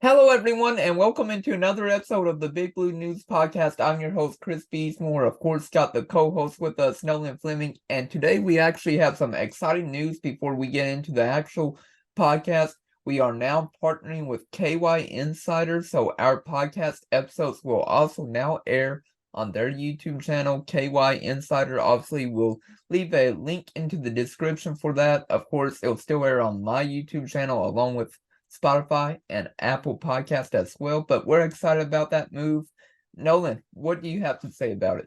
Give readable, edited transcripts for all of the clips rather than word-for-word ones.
Hello, everyone, and welcome into another episode of the Big Blue News Podcast. I'm your host, Chris Beasmore. Of course, got the co-host with us, Nolan Fleming, and today we actually have some exciting news before we get into the actual podcast. We are now partnering with KY Insider, so our podcast episodes will also now air on their YouTube channel, KY Insider. Obviously, we'll leave a link into the description for that. Of course, it'll still air on my YouTube channel along with Spotify, and Apple Podcast as well. But we're excited about that move. Nolan, what do you have to say about it?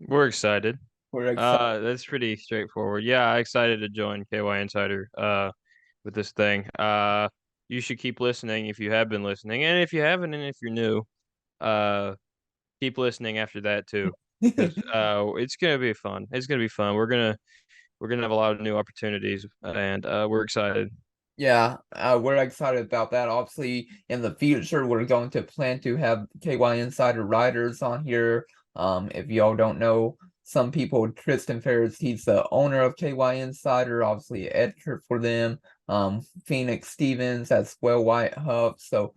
We're excited. We're excited. That's pretty straightforward. Yeah, I'm excited to join KY Insider with this thing. You should keep listening if you have been listening, and if you haven't, and if you're new, uh, keep listening after that too, because it's gonna be fun. It's gonna be fun. We're gonna have a lot of new opportunities, and we're excited. Yeah, we're excited about that. Obviously, in the future, we're going to plan to have KY Insider writers on here. If y'all don't know, some people, Tristan Ferris, he's the owner of KY Insider, obviously editor for them. Phoenix Stevens as well, White Huff. So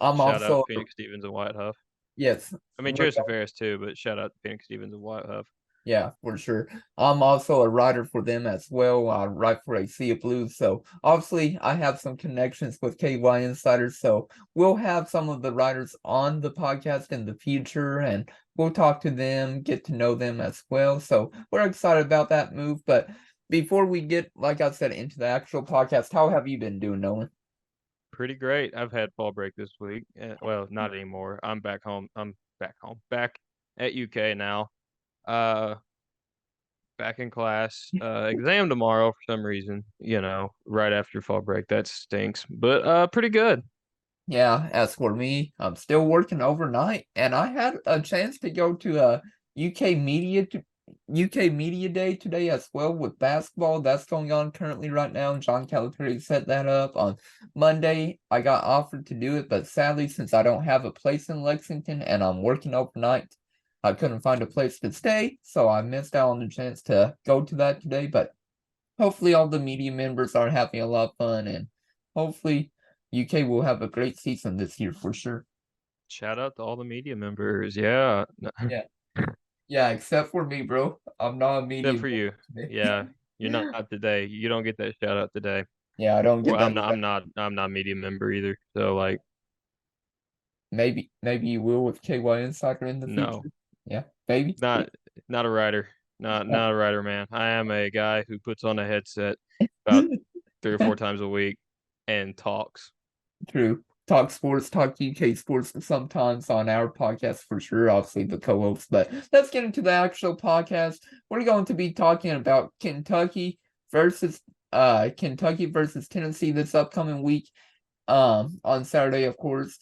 I'm Shout out also, Phoenix Stevens and White Huff. yes, I mean we're Tristan Ferris too, but shout out Phoenix Stevens and White Huff. Yeah, for sure. I'm also a writer for them as well. I write for a Sea of Blues. So obviously I have some connections with KY Insiders. So we'll have some of the writers on the podcast in the future and we'll talk to them, get to know them as well. So we're excited about that move. But before we get, like I said, into the actual podcast, how have you been doing, Nolan? Pretty great. I've had fall break this week. Well, not anymore. I'm back home. I'm back home. Back at UK now. Uh, Back in class. Exam tomorrow for some reason. Right after fall break. That stinks. But pretty good. Yeah, as for me, I'm still working overnight, and I had a chance to go to a UK Media UK Media Day today as well with basketball. That's going on currently right now. John Calipari set that up on Monday. I got offered to do it, but sadly, since I don't have a place in Lexington and I'm working overnight, I couldn't find a place to stay, so I missed out on the chance to go to that today. But hopefully, all the media members are having a lot of fun, and hopefully, UK will have a great season this year for sure. Shout out to all the media members. Yeah. Yeah, yeah, except for me, bro. I'm not a Except media for member you. today. Yeah. You're not today. You don't get that shout out today. Yeah, I don't get Well, I'm that. not. I'm not. I'm not a media member either. So like, Maybe you will with KY Insider in the no. future. Yeah, maybe. Not not a writer. Not Yeah. not a writer, man. I am a guy who puts on a headset about 3 or 4 times a week and talks. True. Talk sports, talk UK sports sometimes on our podcast for sure, obviously the co-host. But let's get into the actual podcast. We're going to be talking about versus Kentucky versus Tennessee this upcoming week, on Saturday, of course.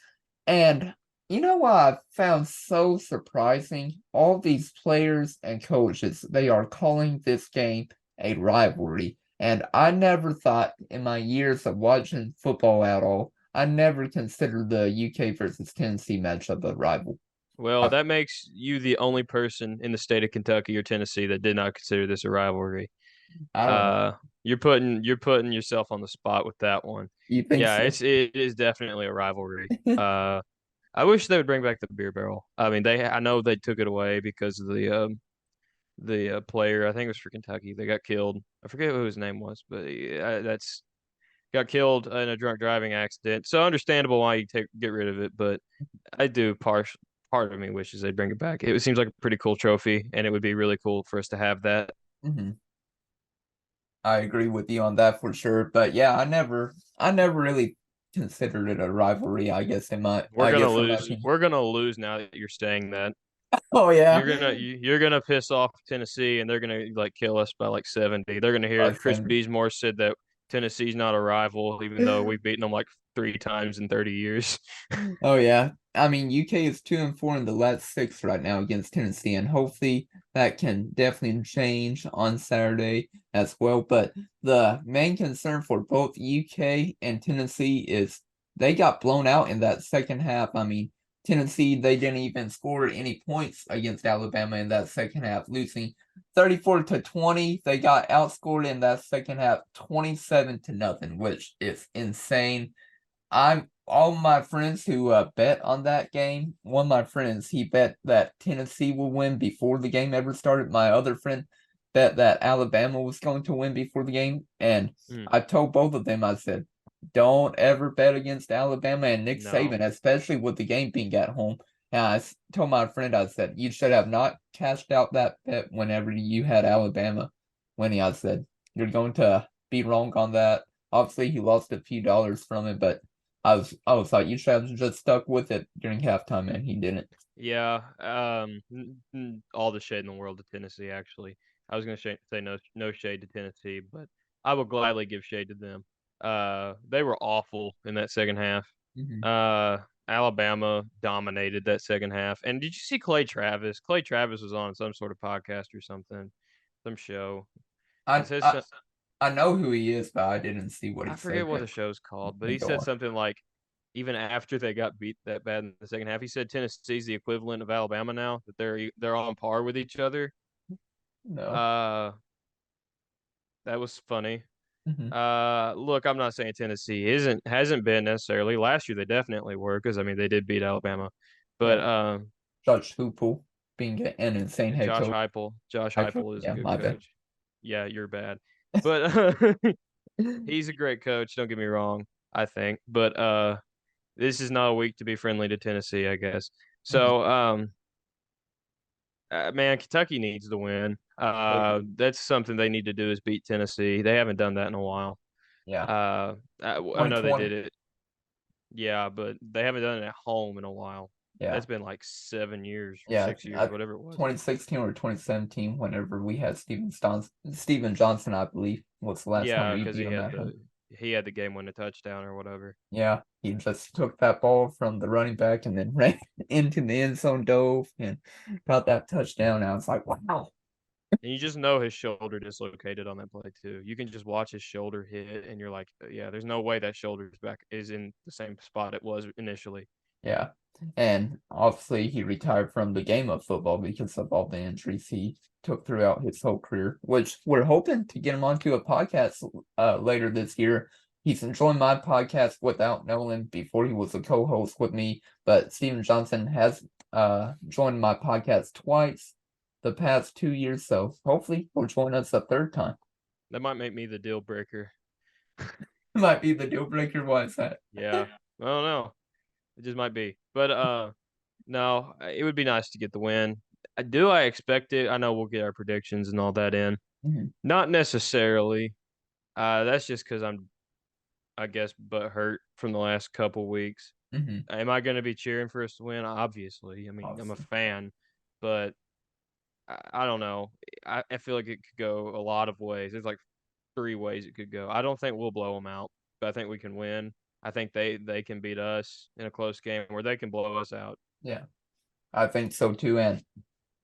And you know what I found so surprising? All these players and coaches, they are calling this game a rivalry. And I never thought in my years of watching football at all, I never considered the UK versus Tennessee matchup a rival. Well, I, that makes you the only person in the state of Kentucky or Tennessee that did not consider this a rivalry. I don't know. Uh, you're putting yourself on the spot with that one. You think Yeah, so? it is definitely a rivalry. I wish they would bring back the beer barrel. I mean, I know they took it away because of the player. I think it was for Kentucky. They got killed. I forget who his name was, but that's got killed in a drunk driving accident. So understandable why you get rid of it, but I do part of me wishes they'd bring it back. It seems like a pretty cool trophy, and it would be really cool for us to have that. Mhm. I agree with you on that for sure. But yeah, I never really considered it a rivalry, We're I gonna guess in my lose. opinion. We're gonna lose now that you're saying that. Oh yeah. You're gonna piss off Tennessee, and they're gonna like kill us by like 70. They're gonna hear By that Chris 70. Beasmore said that Tennessee's not a rival, even though we've beaten them like 3 times in 30 years. Oh yeah. I mean, UK is 2-4 in the last six right now against Tennessee, and hopefully that can definitely change on Saturday as well. But the main concern for both UK and Tennessee is they got blown out in that second half. I mean, Tennessee, they didn't even score any points against Alabama in that second half, losing 34-20. They got outscored in that second half 27-0, which is insane. I'm all my friends who bet on that game, one of my friends, he bet that Tennessee will win before the game ever started. My other friend bet that Alabama was going to win before the game. And Mm, I told both of them, I said, don't ever bet against Alabama and Nick no. Saban, especially with the game being at home. And told my friend, I said, you should have not cashed out that bet whenever you had Alabama winning. I said, you're going to be wrong on that. Obviously, he lost a few dollars from it, but I was like, you should have just stuck with it during halftime, and he didn't. Yeah. All the shade in the world to Tennessee. Actually, I was gonna say no shade to Tennessee, but I will gladly give shade to them. They were awful in that second half. Hmm. Uh, Alabama dominated that second half. And did you see Clay Travis? Clay Travis was on some sort of podcast or something, some show, and I says I I know who he is, but I didn't see what he I forget said what the yet. show's called, but You he go said on. something like even after they got beat that bad in the second half, he said Tennessee's the equivalent of Alabama now, that they're on par with each other. No. Uh, that was funny. Hmm. Look, I'm not saying Tennessee isn't hasn't been necessarily. Last year they definitely were because I mean they did beat Alabama, but Yeah. Judge Hoople being an insane head coach. Josh Actually, Heupel is a yeah, good my bad. coach. Yeah, you're bad, but he's a great coach. Don't get me wrong. I think, but this is not a week to be friendly to Tennessee, I guess. Mhm. So, man, Kentucky needs to win. They do. That's something they need to do is beat Tennessee. They haven't done that in a while. Yeah. I know they 2020. did it. Yeah, but they haven't done it at home in a while. Yeah. That's been like 7 years or Yeah. 6 years, whatever it was. 2016 or 2017, whenever we had Steven Johnson, I believe, was the last time Yeah, we because beat him at home. he had the game winning touchdown or whatever. Yeah, he just took that ball from the running back and then ran into the end zone, dove, and got that touchdown. I was like, wow. And you just know his shoulder dislocated on that play too. You can just watch his shoulder hit, and you're like, yeah, there's no way that shoulder's back is in the same spot it was initially. Yeah. And obviously, he retired from the game of football because of all the injuries he took throughout his whole career, which we're hoping to get him onto a podcast later this year. He's enjoying my podcast without Nolan before he was a co host with me, but Steven Johnson has joined my podcast twice the past 2 years, so hopefully he'll join us a third time. That might make me the deal breaker. Might be the deal breaker. Why is that? Yeah, I don't know. It just might be, but no, it would be nice to get the win. Do I expect it? I know we'll get our predictions and all that in. Hmm. Not necessarily. That's just because I guess, but hurt from the last couple weeks. Hmm. Am I going to be cheering for us to win? Obviously. I mean, I'm a Obviously. fan, but I don't know. I feel like it could go a lot of ways. There's like three ways it could go. I don't think we'll blow them out, but I think we can win. I think they can beat us in a close game where they can blow us out. Yeah, I think so too. And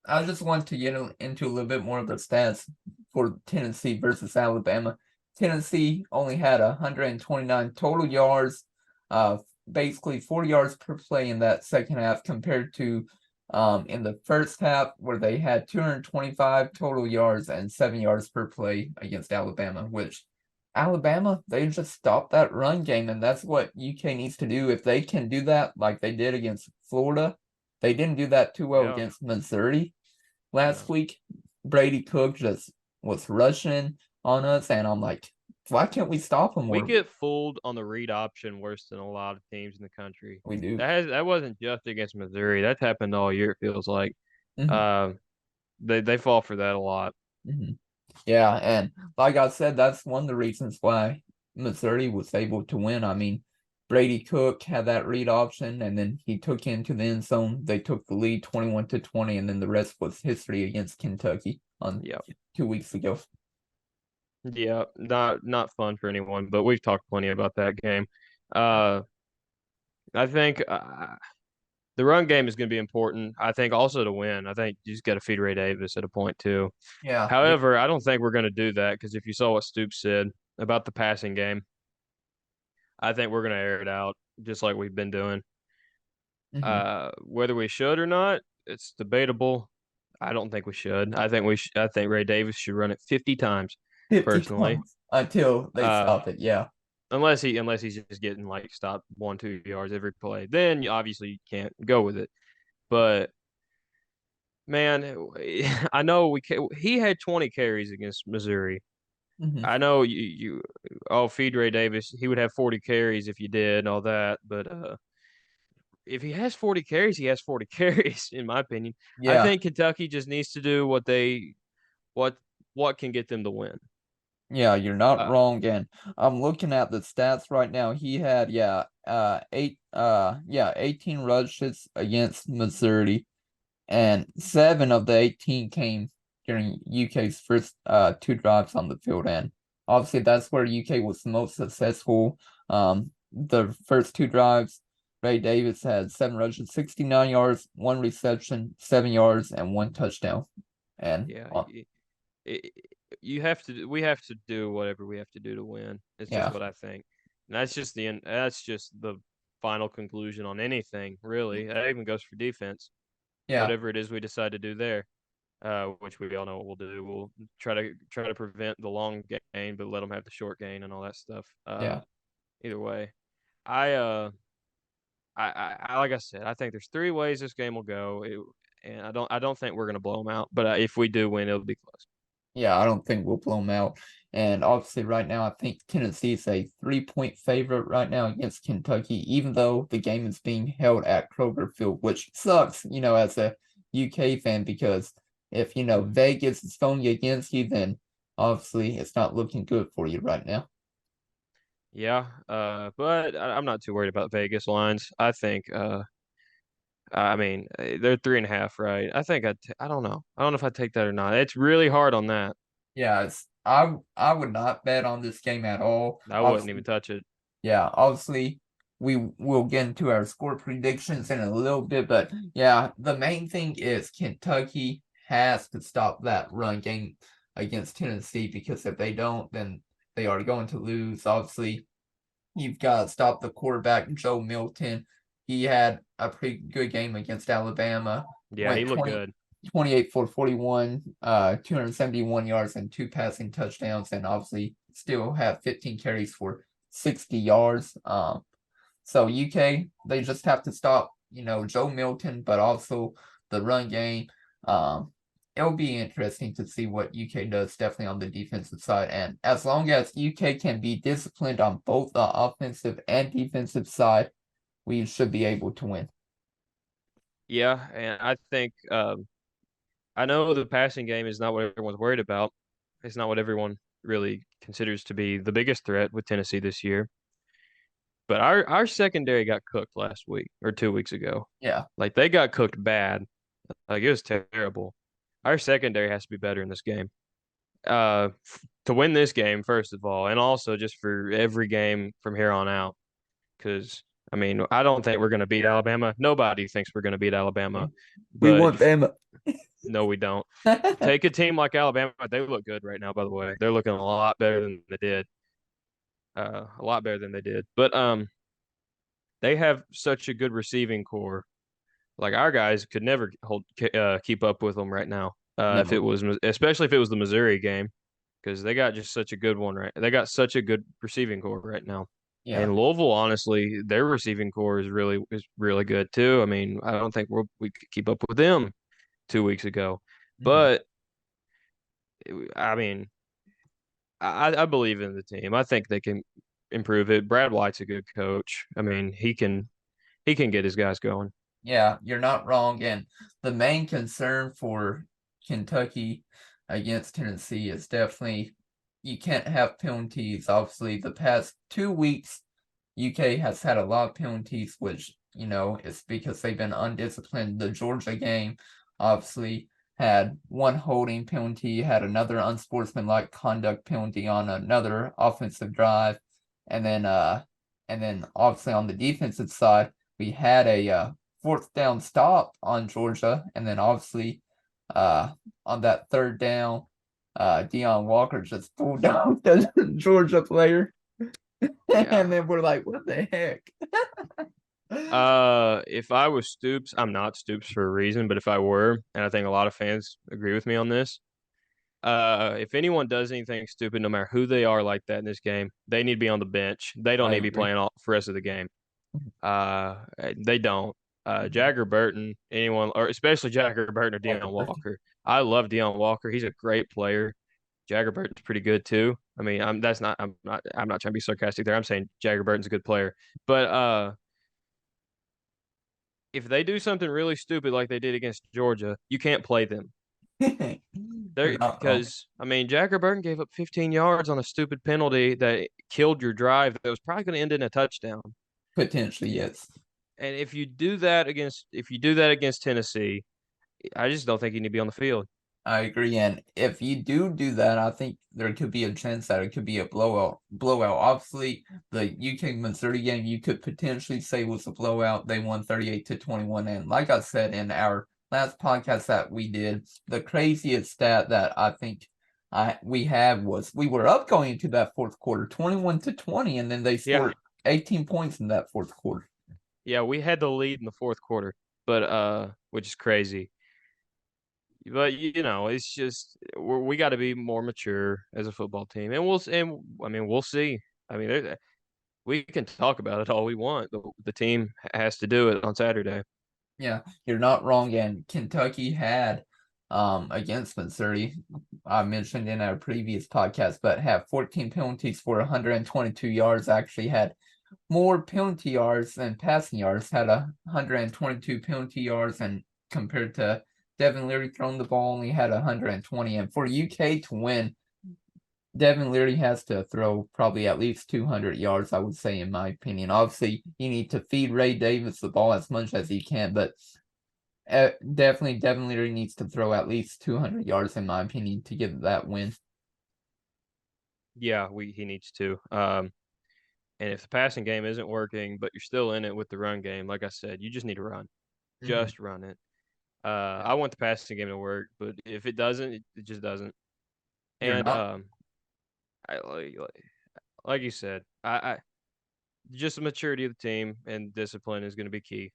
I just want to get into a little bit more of the stats for Tennessee versus Alabama. Tennessee only had 129 total yards, uh, basically 40 yards per play in that second half compared to in the first half where they had 225 total yards and 7 yards per play against Alabama, which Alabama, they just stopped that run game, and that's what UK needs to do. If they can do that like they did against Florida, they didn't do that too well Yeah. against Missouri last No. week. Brady Cook just was rushing on us, and I'm like, why can't we stop him? We get fooled on the read option worse than a lot of teams in the country. We do. That wasn't just against Missouri. That's happened all year, it feels like. Hmm. Uh, they fall for that a lot. Hmm. Yeah, and like I said, that's one of the reasons why Missouri was able to win. I mean, Brady Cook had that read option, and then he took into the end zone. They took the lead 21-20, and then the rest was history against Kentucky on Yeah. 2 weeks ago. Yeah, not fun for anyone, but we've talked plenty about that game. Uh, I think the run game is going to be important. I think also to win. I think you just got to feed Ray Davis at a point too. Yeah, However, I don't think we're going to do that because if you saw what Stoops said about the passing game, I think we're going to air it out just like we've been doing. hmm Whether we should or not, it's debatable. I don't think we should. I think Ray Davis should run it 50 times 50 personally. times until they Uh, stop it. Yeah. unless he's just getting like stopped 1-2 yards every play. Then you obviously can't go with it. But man, I know he had 20 carries against Missouri. Hmm. I know feed Ray Davis. He would have 40 carries if you did and all that. But if he has 40 carries, he has 40 carries, in my opinion. I Yeah, think Kentucky just needs to do what what can get them to win. yeah, you're not Uh, wrong. And I'm looking at the stats right now. He had, 18 rushes against Missouri, and 7 of the 18 came during UK's first two drives on the field. And obviously, that's where UK was most successful. The first two drives, Ray Davis had 7 rushes, 69 yards, 1 reception, 7 yards, and 1 touchdown. And yeah, it, we have to do whatever we have to do to win. It's just yeah, what I think. And that's just the final conclusion on anything, really. That even goes for defense. yeah, Whatever it is we decide to do there, which we all know what we'll do. We'll try to prevent the long gain, but let them have the short gain and all that stuff. yeah. Either way, I uh, I like I said, I think there's three ways this game will go. And I don't think we're gonna blow them out. But if we do win, it'll be close. Yeah, I don't think we'll blow them out. And obviously, right now, I think Tennessee is a 3-point favorite right now against Kentucky, even though the game is being held at Kroger Field, which sucks, as a UK fan, because if, Vegas is going against you, then obviously it's not looking good for you right now. Yeah, but I'm not too worried about Vegas lines. I mean, they're 3.5, right? I don't know. I don't know if I'd take that or not. It's really hard on that. Yeah, I would not bet on this game at all. I wouldn't even Obviously, touch it. yeah, obviously we will get into our score predictions in a little bit, but yeah, the main thing is Kentucky has to stop that run game against Tennessee because if they don't, then they are going to lose. Obviously, you've got to stop the quarterback, Joe Milton. He had a pretty good game against Alabama. Yeah, he Went looked good. 28 for 41, 271 yards and 2 passing touchdowns, and obviously still have 15 carries for 60 yards. So UK, they just have to stop, Joe Milton, but also the run game. Um, it'll be interesting to see what UK does definitely on the defensive side. And as long as UK can be disciplined on both the offensive and defensive side, we should be able to win. Yeah, and I think I know the passing game is not what everyone's worried about. It's not what everyone really considers to be the biggest threat with Tennessee this year. But our secondary got cooked last week or 2 weeks ago. Yeah. Like they got cooked bad. Like it was terrible. Our secondary has to be better in this game. To win this game, first of all, and also just for every game from here on out. Because I mean, I don't think we're going to beat Alabama. Nobody thinks we're going to beat Alabama, We but want Bama. no, we don't. Take a team like Alabama. They look good right now, by the way. They're looking a lot better than they did. A lot better than they did. But they have such a good receiving core. Like our guys could never keep up with them right now. If it Never. was, especially if it was the Missouri game, because they got just such a good one, right? They got such a good receiving core right now. Yeah. And Louisville, honestly, their receiving core is really good too. I mean, I don't think we could keep up with them 2 weeks ago, Mhm. but I mean, I believe in the team. I think they can improve it. Brad White's a good coach. I mean, he can get his guys going. Yeah, you're not wrong. And the main concern for Kentucky against Tennessee is definitely you can't have penalties. Obviously, the past 2 weeks, UK has had a lot of penalties, which, is because they've been undisciplined. The Georgia game obviously had one holding penalty, had another unsportsmanlike conduct penalty on another offensive drive, and then obviously on the defensive side, we had a fourth down stop on Georgia, and then obviously uh on that third down, Deion Walker just pulled off the Georgia player. Yeah. And then we're like, what the heck? If I was Stoops, I'm not Stoops for a reason, but if I were, and I think a lot of fans agree with me on this, If anyone does anything stupid, no matter who they are like that in this game, they need to be on the bench. They don't I need to be agree. playing all for the rest of the game. Uh, they don't. Mhm. Jagger Burton, anyone, or especially Jagger Burton or Jagger Deion Burton. Walker. I love Deion Walker. He's a great player. Jagger Burton's pretty good too. I mean, I'm not trying to be sarcastic there. I'm saying Jagger Burton's a good player. But if they do something really stupid like they did against Georgia, you can't play them. You're There, not wrong. because I mean, Jagger Burton gave up 15 yards on a stupid penalty that killed your drive. That was probably going to end in a touchdown. Potentially, yes. And if you do that against Tennessee, I just don't think you need to be on the field. I agree. And if you do that, I think there could be a chance that it could be a blowout. Blowout. Obviously, the UK Missouri game you could potentially say was a blowout. They won 38-21. And like I said in our last podcast that we did, the craziest stat that I think we had was we were up going into that fourth quarter, 21-20, and then they Yeah, scored 18 points in that fourth quarter. yeah, we had the lead in the fourth quarter, but which is crazy. But you know, it's just we got to be more mature as a football team, and and I mean, we'll see. I mean, we can talk about it all we want. The team has to do it on Saturday. Yeah, you're not wrong. And Kentucky had against Missouri, I mentioned in our previous podcast, but have 14 penalties for 122 yards. Actually had more penalty yards than passing yards, had 122 penalty yards, and compared to Devin Leary throwing the ball only had 120. And for UK to win, Devin Leary has to throw probably at least 200 yards, I would say, in my opinion. Obviously, you need to feed Ray Davis the ball as much as he can, but definitely Devin Leary needs to throw at least 200 yards, in my opinion, to get that win. Yeah, we he needs to. And if the passing game isn't working, but you're still in it with the run game, like I said, you just need to run. Mhm. Just run it. I want the passing game to work, but if it doesn't, it just doesn't. You're And not. I like you said, I just the maturity of the team and discipline is going to be key.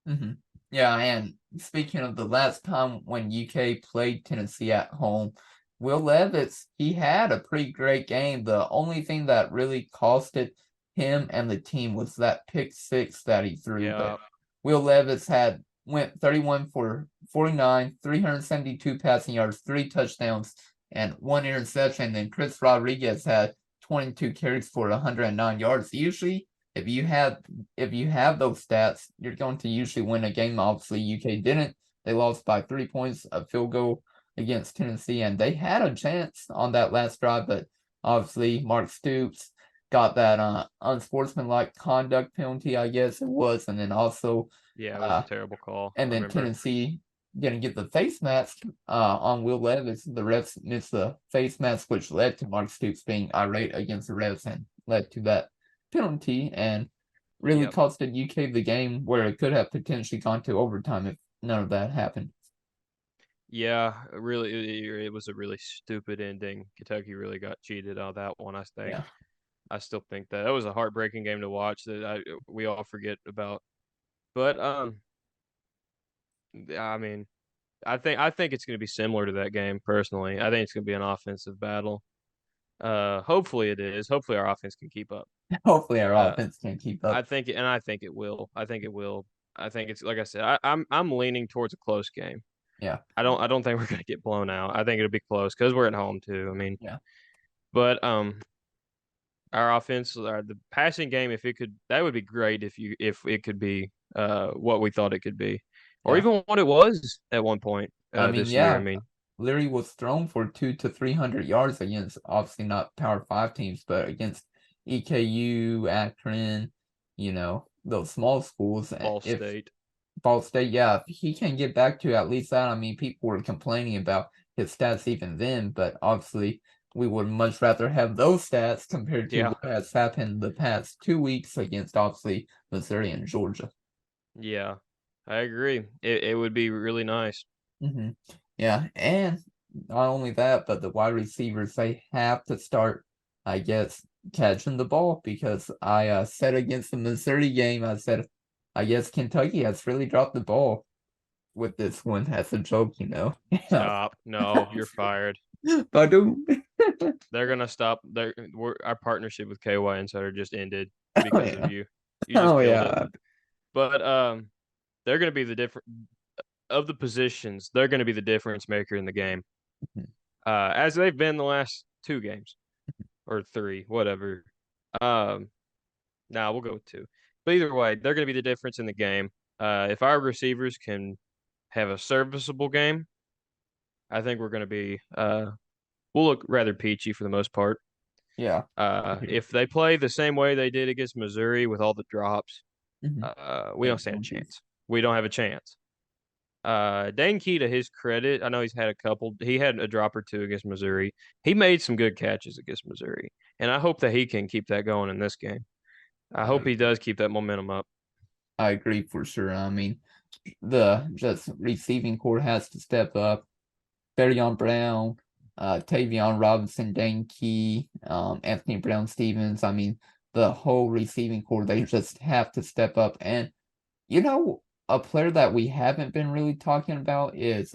Hmm. Yeah, and speaking of the last time when UK played Tennessee at home, Will Levis, he had a pretty great game. The only thing that really costed him and the team was that pick six that he threw. But Yeah, Will Levis had went 31 for 49, 372 passing yards, three touchdowns, and one interception. Then Chris Rodriguez had 22 carries for 109 yards. Usually, if you have if you have those stats, you're going to usually win a game. Obviously, UK didn't. They lost by 3 points, a field goal against Tennessee, and they had a chance on that last drive, but obviously Mark Stoops got that unsportsmanlike conduct penalty, I guess it was, and then also yeah, it was a uh terrible call. and I then remember. Tennessee didn't get the face mask on Will Levis. The refs missed the face mask, which led to Mark Stoops being irate against the refs and led to that penalty and really Yep. costed UK the game where it could have potentially gone to overtime if none of that happened. Yeah, really, it was a really stupid ending. Kentucky really got cheated on that one. I think. Yeah. I still think that was a heartbreaking game to watch that we all forget about. But I mean, I think it's going to be similar to that game personally. I think it's going to be an offensive battle. Hopefully it is. Hopefully our offense can keep up. Hopefully our Uh, offense can keep up. I think it will. I think it will. I think it's like I said. I'm leaning towards a close game. Yeah. I don't think we're going to get blown out. I think it'll be close because we're at home too. I mean, Yeah. but our offense, the passing game, if it could, that would be great if it could be what we thought it could be, or Yeah. even what it was at one point I mean, this year. I yeah, mean, Leary was thrown for 200 to 300 yards against obviously not Power Five teams, but against EKU, Akron, those small schools. Ball If State. Ball State, yeah, if he can get back to at least that, I mean, people were complaining about his stats even then, but obviously we would much rather have those stats compared to Yeah, what has happened the past 2 weeks against obviously Missouri and Georgia. yeah, I agree. It would be really nice. Hmm. Yeah, and not only that, but the wide receivers they have to start, I guess, catching the ball because I said against the Missouri game, I said, I guess Kentucky has really dropped the ball with this one as a joke. Stop. No, you're fired. Badoo. They're gonna stop. Our partnership with KY Insider just ended Oh because of yeah. you. You just Oh killed it. yeah. But they're gonna be the different of the positions. They're gonna be the difference maker in the game. As they've been the last two games or three, whatever. Um, Now we'll go with two. But either way, they're gonna be the difference in the game. If our receivers can have a serviceable game, I think we're gonna be we'll look rather peachy for the most part. Yeah. If they play the same way they did against Missouri with all the drops, Mm-hmm. we don't stand a chance. We don't have a chance. Dane Key, to his credit, I know he's had a couple. He had a drop or two against Missouri. He made some good catches against Missouri, and I hope that he can keep that going in this game. I I hope he agree. does keep that momentum up. I agree for sure. I mean, the just receiving core has to step up. Berion Brown, Tavion Robinson, Dane Key, Anthony Brown Stevens. I mean, the whole receiving core, they just have to step up. And a player that we haven't been really talking about is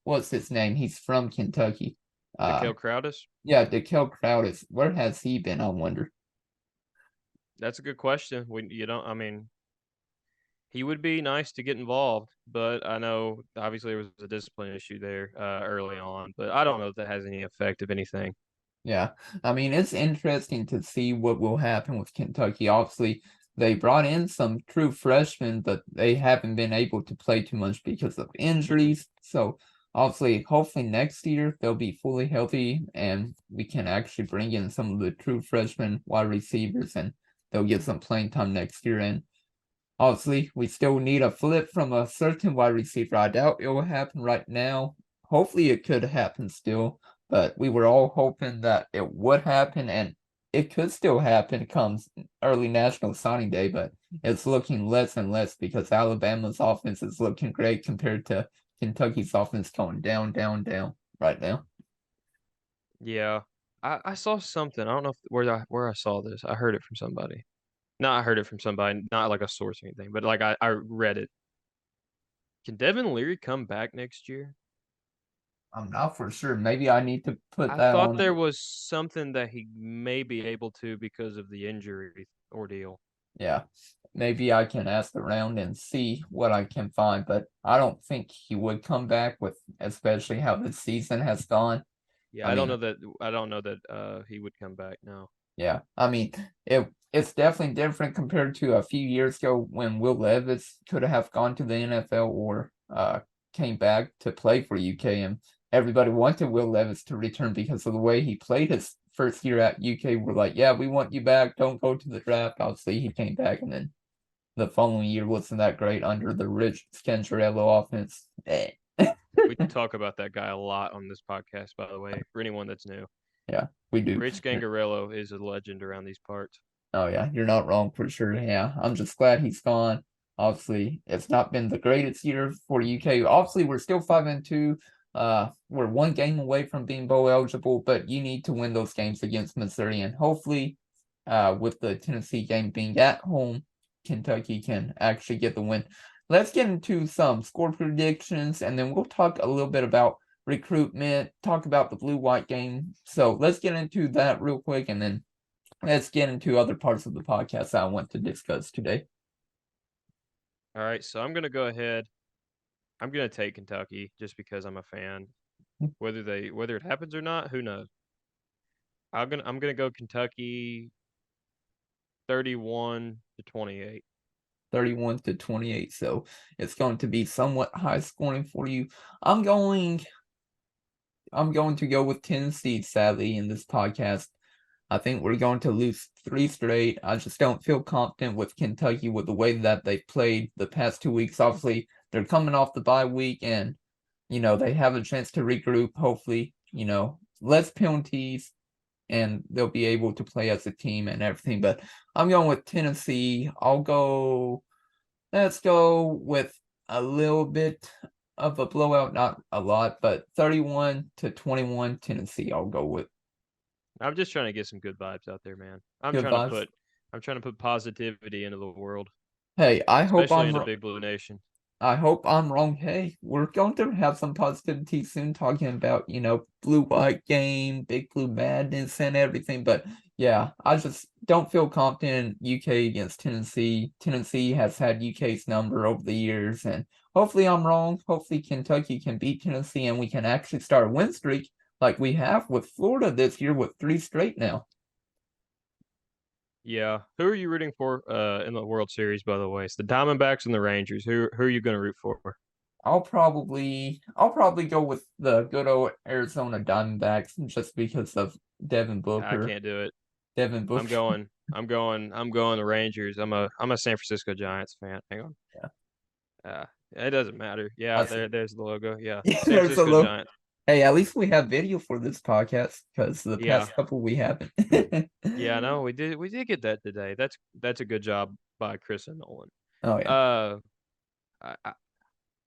what's his name? He's from Kentucky. Uh Nikhil Crowdis, yeah, Dekel Crowdis. Where has he been, I wonder? that's a good question. You don't. I mean, he would be nice to get involved, but I know obviously there was a discipline issue there early on, but I don't know if that has any effect of anything. Yeah, I mean, it's interesting to see what will happen with Kentucky. Obviously, they brought in some true freshmen, but they haven't been able to play too much because of injuries. So, obviously, hopefully next year they'll be fully healthy and we can actually bring in some of the true freshmen wide receivers and they'll get some playing time next year. And obviously, we still need a flip from a certain wide receiver. I doubt it will happen right now. Hopefully, it could happen still, but we were all hoping that it would happen, and it could still happen comes early National Signing Day, but it's looking less and less because Alabama's offense is looking great compared to Kentucky's offense going down, down, down right now. Yeah, I saw something. I don't know where I saw this. I heard it from somebody. No, I heard it from somebody, not like a source or anything, but like I read it. Can Devin Leary come back next year? I'm not for sure. Maybe I need to put I that thought on. there was something that he may be able to because of the injury ordeal. Yeah, maybe I can ask around and see what I can find, but I don't think he would come back with especially how the season has gone. Yeah, I mean, I don't know that he would come back now. yeah, I mean it's definitely different compared to a few years ago when Will Levis could have gone to the NFL or came back to play for UK and everybody wanted Will Levis to return because of the way he played his first year at UK. We're like, yeah, we want you back. Don't go to the draft. Obviously, he came back and then the following year wasn't that great under the Rich Scangarello offense. We talk about that guy a lot on this podcast, by the way, for anyone that's new. Yeah, we do. Rich Gangarello is a legend around these parts. Oh yeah, you're not wrong for sure. Yeah, I'm just glad he's gone. Obviously, it's not been the greatest year for UK. Obviously, we're still 5-2. We're one game away from being bowl eligible, but you need to win those games against Missouri, and hopefully, with the Tennessee game being at home, Kentucky can actually get the win. Let's get into some score predictions, and then we'll talk a little bit about recruitment, talk about the blue-white game. So let's get into that real quick, and then let's get into other parts of the podcast I want to discuss today. All right, so I'm gonna go ahead. I'm gonna take Kentucky just because I'm a fan. Whether it happens or not, who knows? I'm gonna go Kentucky 31-28. 31-28. So it's going to be somewhat high scoring for you. I'm going I'm going to go with Tennessee, sadly, in this podcast. I think we're going to lose three straight. I just don't feel confident with Kentucky with the way that they played the past 2 weeks. Obviously, they're coming off the bye week and they have a chance to regroup, hopefully, less penalties, and they'll be able to play as a team and everything. But I'm going with Tennessee. Let's go with a little bit of a blowout, not a lot, but 31-21 Tennessee, I'll go with. I'm just trying to get some good vibes out there, man. Good vibes. I'm trying to put positivity into the world, Hey, I hope especially I'm in the wrong. Big Blue Nation. I hope I'm wrong. Hey, we're going to have some positivity soon talking about, blue-white game, Big Blue Madness and everything. But yeah, I just don't feel confident in UK against Tennessee. Tennessee has had UK's number over the years, and hopefully I'm wrong. Hopefully Kentucky can beat Tennessee and we can actually start a win streak like we have with Florida this year with 3 straight now. Yeah. Who are you rooting for in the World Series, by the way? It's the Diamondbacks and the Rangers. Who are you going to root for? I'll probably go with the good old Arizona Diamondbacks just because of Devin I Booker. can't do it. Devin I'm Booker. going. I'm going the Rangers. I'm a San Francisco Giants fan. Hang on. Yeah. Uh, it doesn't matter. I Yeah, see. there's the logo. Yeah, Yeah, San there's a Francisco low. Giants. Hey, at least we have video for this podcast because the Yeah, past couple we haven't. yeah. No, we did get that today. That's a good job by Chris and Nolan. Oh yeah. Uh, I,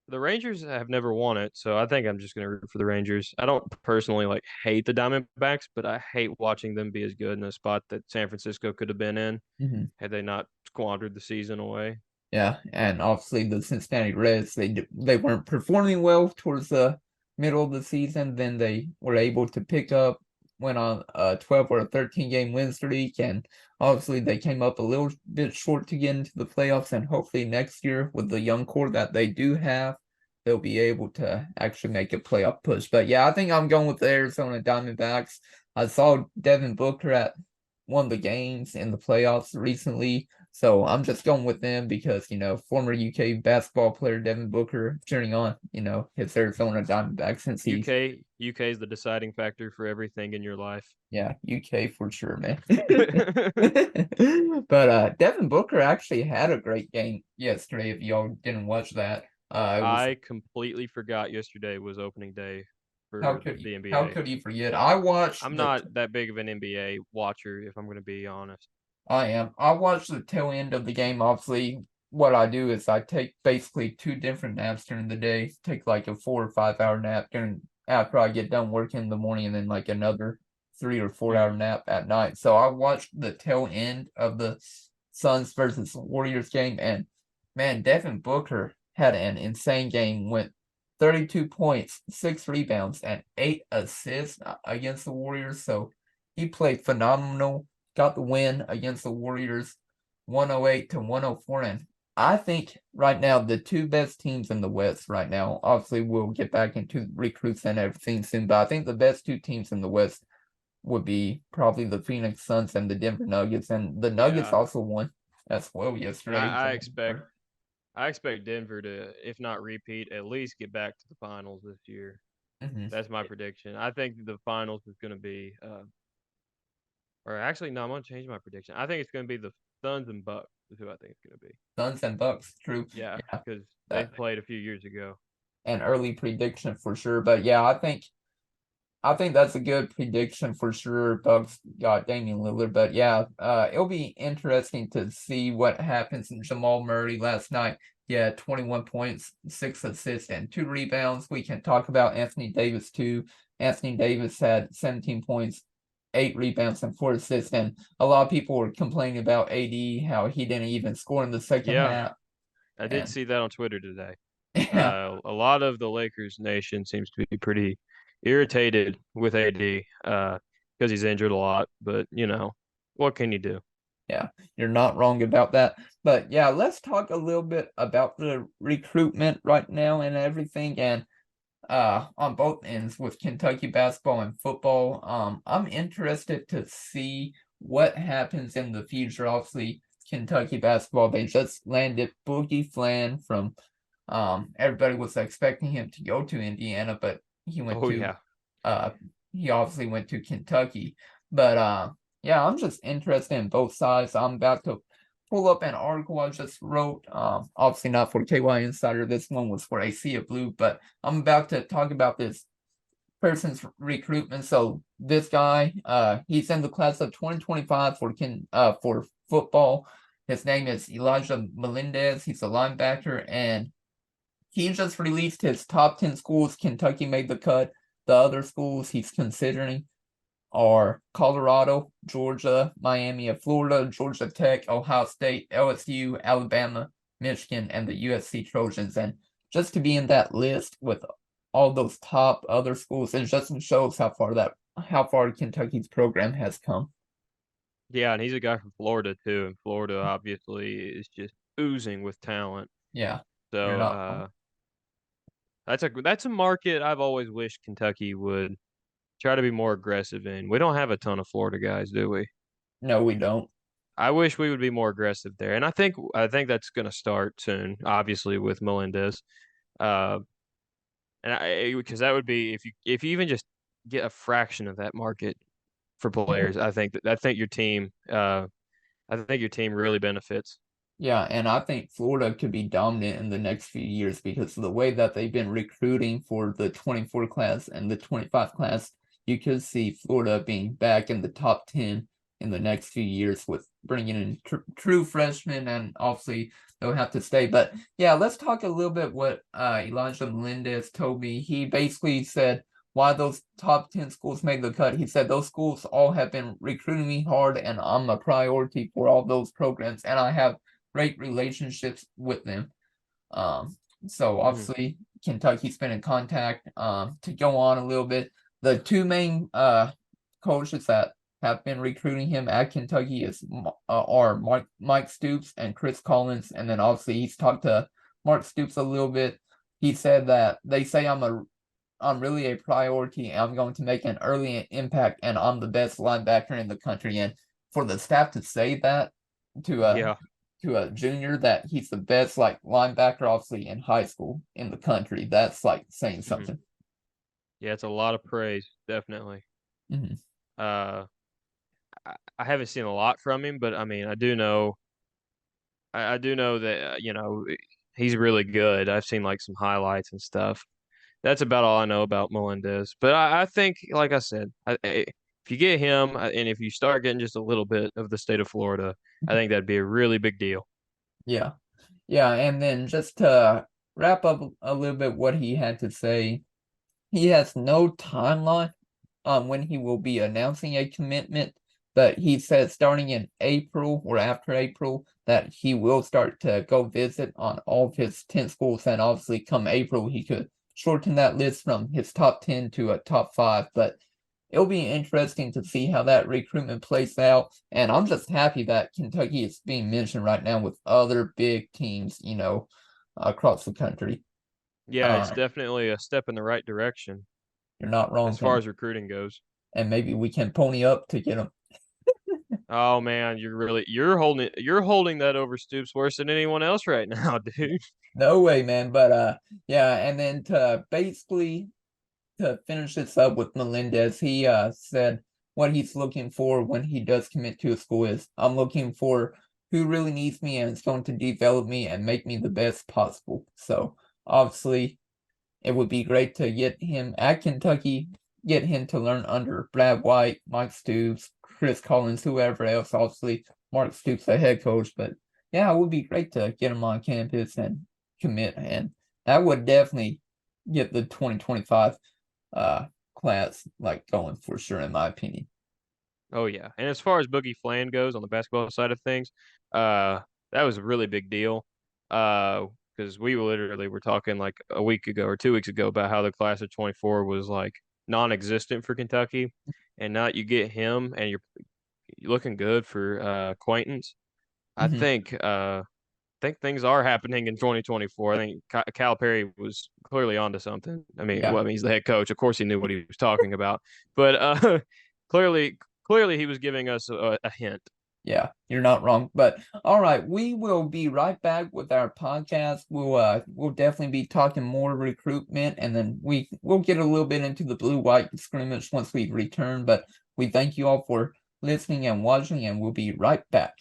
the Rangers have never won it, so I think I'm just gonna root for the Rangers. I don't personally like hate the Diamondbacks, but I hate watching them be as good in a spot that San Francisco could have been in Mhm. had they not squandered the season away. Yeah, and obviously the Cincinnati Reds, they weren't performing well towards the middle of the season. Then they were able to pick up, went on a 12 or a 13 game win streak, and obviously they came up a little bit short to get into the playoffs. And hopefully next year, with the young core that they do have, they'll be able to actually make a playoff push. But yeah, I think I'm going with the Arizona Diamondbacks. I saw Devin Booker at one of the games in the playoffs recently. So I'm just going with them because, former UK basketball player Devin Booker cheering on, his Arizona Diamondbacks since he's, UK is the deciding factor for everything in your life. yeah, UK for sure, man. But Devin Booker actually had a great game yesterday if y'all didn't watch that. It was I completely forgot yesterday was opening day how for could he the how NBA. could he forget? I watched I'm the not that big of an NBA watcher, if I'm going to be honest. I am. I watch the tail end of the game. Obviously, what I do is I take basically 2 different naps during the day. Take like a 4 or 5 hour nap during after I get done working in the morning, and then like another 3 or 4 hour Mm. nap at night. So I watched the tail end of the Suns versus Warriors game, and man, Devin Booker had an insane game. Went 32 points, 6 rebounds, and 8 assists against the Warriors. So he played phenomenal, got the win against the Warriors 108 to 104. And I think right now the 2 best teams in the West right now, obviously we'll get back into recruits and everything soon, but I think the best 2 teams in the West would be probably the Phoenix Suns and the Denver Nuggets. And the Nuggets Yeah, also won as well yesterday. I, I expect I expect Denver to, if not repeat, at least get back to the finals this year. Mhm. That's my prediction. I think the finals is going to be, or actually, no, I'm going to change my prediction. I think it's going to be the Suns and Bucks is who I think it's going to be. Suns and Bucks, true. Yeah, Yeah, because they that played a few years ago. an early prediction for sure. But yeah, I think that's a good prediction for sure. Bucks got Damian Lillard, but yeah, it'll be interesting to see what happens in Jamal Murray last night. Yeah, 21 points, 6 assists, and 2 rebounds. We can talk about Anthony Davis too. Anthony Davis had 17 points, 8 rebounds, and 4 assists. And a lot of people were complaining about AD, how he didn't even score in the second Yeah, half. I did And see that on Twitter today. yeah, A lot of the Lakers nation seems to be pretty irritated with AD because he's injured a lot. But what can you do? yeah, you're not wrong about that. But yeah, let's talk a little bit about the recruitment right now and everything. And on both ends with Kentucky basketball and football, I'm interested to see what happens in the future. Obviously, Kentucky basketball, they just landed Boogie Flan from everybody was expecting him to go to Indiana, but he went Oh to yeah, uh he obviously went to Kentucky. But yeah, I'm just interested in both sides. I'm about to pull up an article I just wrote. Obviously not for KY Insider. This one was for AC of Blue, but I'm about to talk about this person's recruitment. So this guy, he's in the class of 2025 for football. His name is Elijah Melendez. He's a linebacker, and he just released his top 10 schools. Kentucky made the cut. The other schools he's considering are Colorado, Georgia, Miami of Florida, Georgia Tech, Ohio State, LSU, Alabama, Michigan, and the USC Trojans. And just to be in that list with all those top other schools, it just shows how far Kentucky's program has come. Yeah, and he's a guy from Florida too, and Florida obviously is just oozing with talent. Yeah, you're So not wrong. that's a market I've always wished Kentucky would try to be more aggressive in. We don't have a ton of Florida guys, do we? No, we don't. I wish we would be more aggressive there, and I think that's going to start soon. Obviously, with Melendez, uh, and because that would be if you even just get a fraction of that market for players, I think your team really benefits. Yeah, and I think Florida could be dominant in the next few years because of the way that they've been recruiting for the 24 class and the 25 class. You could see Florida being back in the top 10 in the next few years with bringing in true freshmen, and obviously they'll have to stay. But yeah, let's talk a little bit what Elijah Melendez told me. He basically said why those top 10 schools made the cut. He said those schools all have been recruiting me hard, and I'm a priority for all those programs, and I have great relationships with them. So Mhm. obviously Kentucky's been in contact. To go on a little bit, the two main coaches that have been recruiting him at Kentucky are Mike Stoops and Chris Collins, and then obviously he's talked to Mark Stoops a little bit. He said that they say I'm really a priority. I'm going to make an early impact, and I'm the best linebacker in the country. And for the staff to say that to a Yeah, to a junior that he's the best like linebacker, obviously in high school in the country, that's like saying hmm something. yeah, it's a lot of praise, definitely. Hmm. Uh, I haven't seen a lot from him, but I mean, I do know that he's really good. I've seen like some highlights and stuff. That's about all I know about Melendez. But I think, like I said, if you get him and if you start getting just a little bit of the state of Florida, I think that'd be a really big deal. Yeah, yeah, and then just to wrap up a little bit what he had to say, he has no timeline on when he will be announcing a commitment, but he said starting in April or after April that he will start to go visit on all of his 10 schools. And obviously, come April, he could shorten that list from his top 10 to a top 5. But it'll be interesting to see how that recruitment plays out. And I'm just happy that Kentucky is being mentioned right now with other big teams, across the country. Yeah, it's Uh, definitely a step in the right direction you're not wrong, as far as recruiting goes. and maybe we can pony up to get him. Oh man, you're holding that over Stoops worse than anyone else right now, dude. No way, man. But yeah, and then to basically to finish this up with Melendez, he said what he's looking for when he does commit to a school is I'm looking for who really needs me and is going to develop me and make me the best possible. So obviously it would be great to get him at Kentucky, get him to learn under Brad White, Mike Stoops, Chris Collins, whoever else. Obviously, Mark Stoops, the head coach. But yeah, it would be great to get him on campus and commit. And that would definitely get the 2025 class like going for sure, in my opinion. Oh yeah. And as far as Boogie Flan goes on the basketball side of things, uh, that was a really big deal. Because we literally were talking like a week ago or 2 weeks ago about how the class of 24 was like non-existent for Kentucky, and now you get him and you're looking good for acquaintance. I Hmm. think things are happening in 2024. I think Calipari was clearly onto something. I mean, Yeah. well, I mean, he's the head coach. Of course, he knew what he was talking about, but clearly, clearly, he was giving us a hint. Yeah, you're not wrong. But all right, we will be right back with our podcast. We'll definitely be talking more recruitment, and then we'll get a little bit into the blue white scrimmage once we return. But we thank you all for listening and watching, and we'll be right back.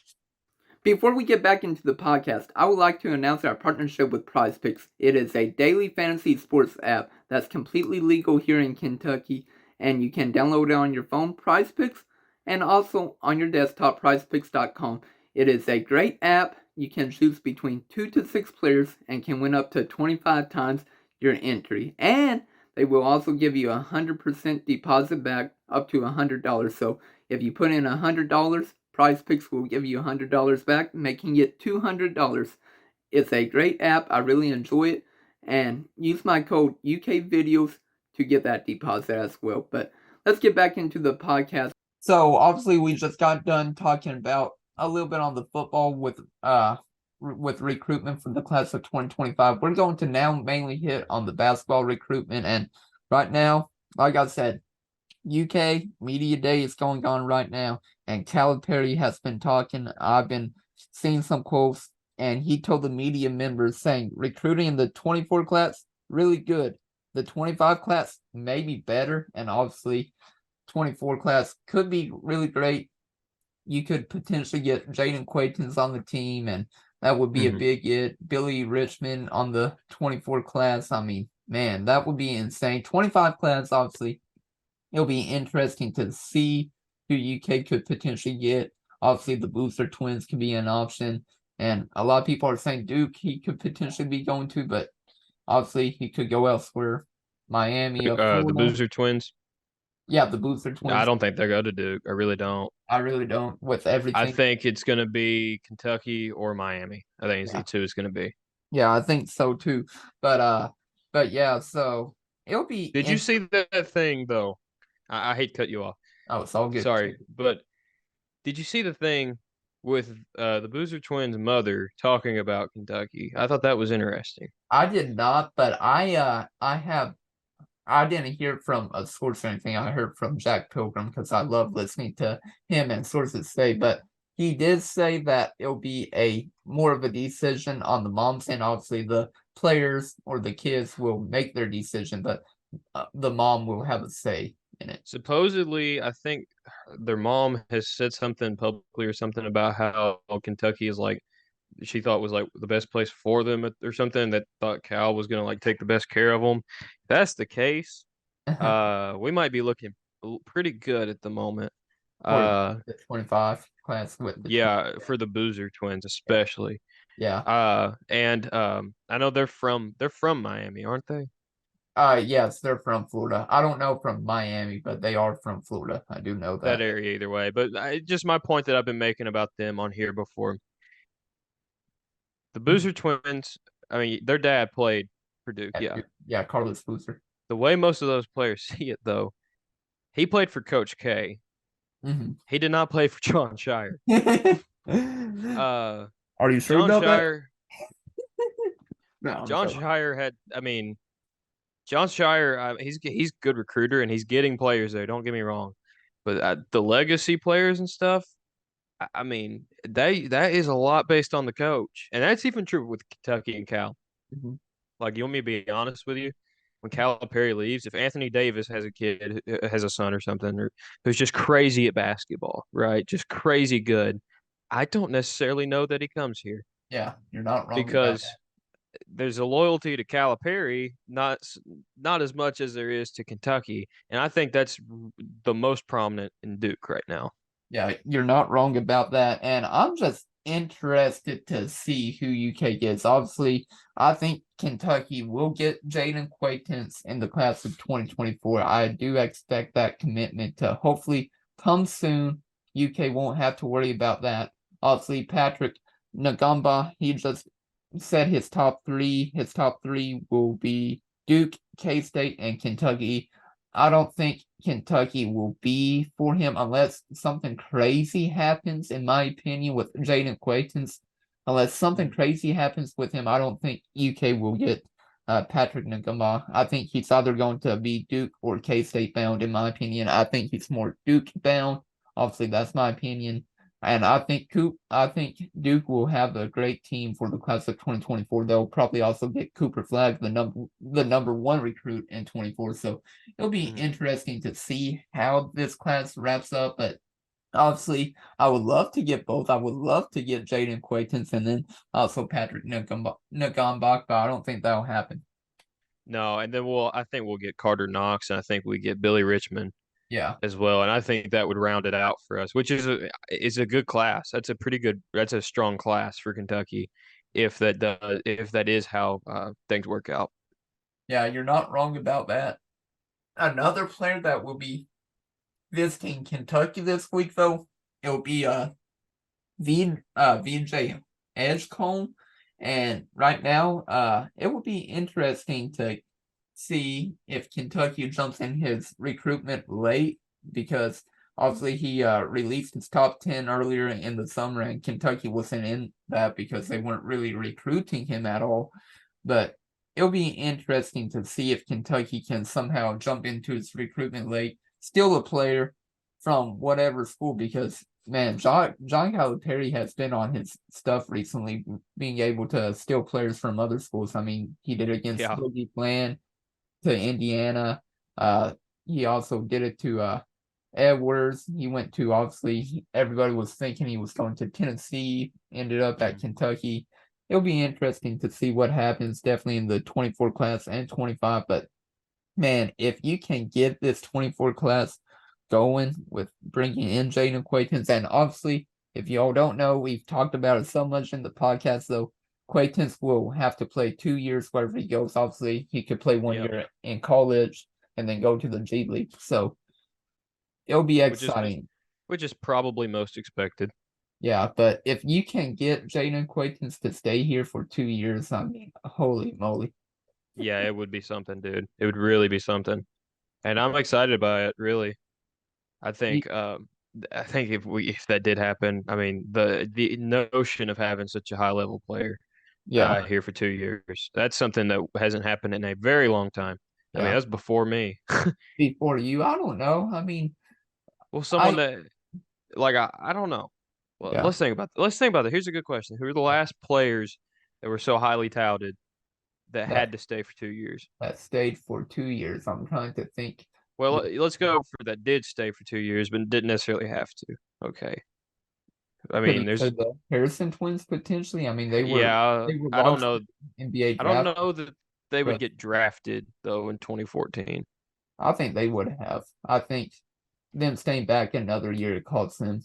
Before we get back into the podcast, I would like to announce our partnership with PrizePicks. It is a daily fantasy sports app that's completely legal here in Kentucky, and you can download it on your phone, PrizePicks, and also on your desktop, prizepicks.com. It is a great app. You can choose between 2 to 6 players and can win up to 25 times your entry. And they will also give you a 100% deposit back up to $100. So if you put in $100, PrizePicks will give you $100 back, making it $200 It's a great app. I really enjoy it. And use my code UK Videos to get that deposit as well. But let's get back into the podcast. So obviously we just got done talking about a little bit on the football with recruitment for the class of 2025. We're going to now mainly hit on the basketball recruitment. And right now, like I said, UK Media Day is going on right now, and Calipari has been talking. I've been seeing some quotes, and he told the media members saying recruiting in the 24 class really good. The 25 class may be better, and obviously 24 class could be really great. You could potentially get Jaden Quaytons on the team, and that would be a big it. Billy Richmond on the 24 class. I mean, man, that would be insane. 25 class, obviously, it'll be interesting to see who UK could potentially get. Obviously, the Booster twins could be an option, and a lot of people are saying Duke he could potentially be going to, but obviously he could go elsewhere. Miami of The Florida. Boozer twins. Yeah, the Booster I twins. don't think they're going to Duke. I really don't. I really don't with I everything. think it's going to be Kentucky or Miami. I think it's Yeah. the two it's going to be. Yeah, I think so too. But yeah, so it'll be Did you see that thing though? I hate to cut you off. Oh, it's all good. Sorry, but did you see the thing with the Boozer twins' mother talking about Kentucky? I thought that was interesting. I did not, but I didn't hear from a source or anything. I heard from Jack Pilgrim because I love listening to him and sources say, but he did say that it'll be a more of a decision on the mom's end. Obviously, the players or the kids will make their decision, but the mom will have a say in it. Supposedly, I think their mom has said something publicly or something about how Kentucky is like she thought was like the best place for them or something. That thought Cal was gonna like take the best care of them. If that's the case, we might be looking pretty good at the moment. For Uh, the 25 class with the yeah, for the Boozer twins especially. yeah. And I know they're from Miami, aren't they? Yes, they're from Florida. I don't know from Miami, but they are from Florida. I do know That that. area either way. But just my point that I've been making about them on here before. The Mhm. Boozer twins, I mean, their dad played for Duke, yeah. Yeah, Carlos Boozer. The way most of those players see it, though, he played for Coach K. Mhm. He did not play for John Shire. Uh, Are you sure John about that? Shire, No, I'm John joking. Shire had, I mean, John Shire, he's good recruiter and he's getting players there. Don't get me wrong, but the legacy players and stuff, I mean, that is a lot based on the coach, and that's even true with Kentucky and Cal. Mhm. Like, you want me to be honest with you? When Calipari leaves, if Anthony Davis has a kid, has a son or something, or who's just crazy at basketball, right? Just crazy good, I don't necessarily know that he comes here Yeah, you're not wrong about because there's a loyalty to Calipari, not as much as there is to Kentucky, and I think that's the most prominent in Duke right now. Yeah, you're not wrong about that. And I'm just interested to see who UK gets. Obviously, I think Kentucky will get Jaden Quaytons in the class of 2024. I do expect that commitment to hopefully come soon. UK won't have to worry about that. Obviously, Patrick Nagamba, he just said his top three. His top three will be Duke, K State, and Kentucky. I don't think Kentucky will be for him unless something crazy happens, in my opinion, with Jaden Quaytons. Unless something crazy happens with him, I don't think UK will get Patrick Ngama. I think he's either going to be Duke or K State bound, in my opinion. I think he's more Duke bound. Obviously, that's my opinion. And I think Duke will have a great team for the class of 2024. They'll probably also get Cooper Flagg, the number one recruit in 24. So it'll be Mhm. interesting to see how this class wraps up. But obviously, I would love to get both. I would love to get Jaden Quaytons and then also Patrick Nagambach, but I don't think that'll happen. No, and then I think we'll get Carter Knox, and I think we get Billy Richmond Yeah. as well, and I think that would round it out for us, which is a good class. That's a strong class for Kentucky, if that is how things work out. Yeah, you're not wrong about that. Another player that will be visiting Kentucky this week, though, it'll be VJ Edgecombe, And right now, it will be interesting to see if Kentucky jumps in his recruitment late because obviously he released his top 10 earlier in the summer, and Kentucky wasn't in that because they weren't really recruiting him at all. But it'll be interesting to see if Kentucky can somehow jump into his recruitment late, steal a player from whatever school because man, John Calipari has been on his stuff recently, being able to steal players from other schools. I mean, he did it against Yeah. Boogie Plan to Indiana. Uh, he also did it to Edwards. He went to obviously everybody was thinking he was going to Tennessee, ended up at Mhm. Kentucky. It'll be interesting to see what happens definitely in the 24 class and 25. But man, if you can get this 24 class going with bringing in Jaden Quaitance, and obviously, if y'all don't know, we've talked about it so much in the podcast, though. Quaitance will have to play 2 years wherever he goes. Obviously, he could play one Yep. year in college and then go to the G League. So it'll be Which is exciting. probably most expected. Yeah, but if you can get Jaden Quaitance to stay here for 2 years, I mean, holy moly. Yeah, it would be something, dude. It would really be something. And I'm excited by it, really. I He- think I think if that did happen, I mean the notion of having such a high level player yeah, here for 2 years, that's something that hasn't happened in a very long time. I mean, yeah. that's before me. Before you, I don't know. I mean, Well, someone I, that like I don't know. Well, yeah. let's think about it. Here's a good question. Who are the last players that were so highly touted that That had to stay for 2 years? that stayed for 2 years. I'm trying to think. Well, let's go for that did stay for 2 years, but didn't necessarily have to. Okay. I Could mean, you say there's the Harrison twins potentially? I mean, they were yeah, they were I don't launched know. in NBA I don't draft, know that they would but get drafted though in 2014. I think they would have. I think them staying back another year caused them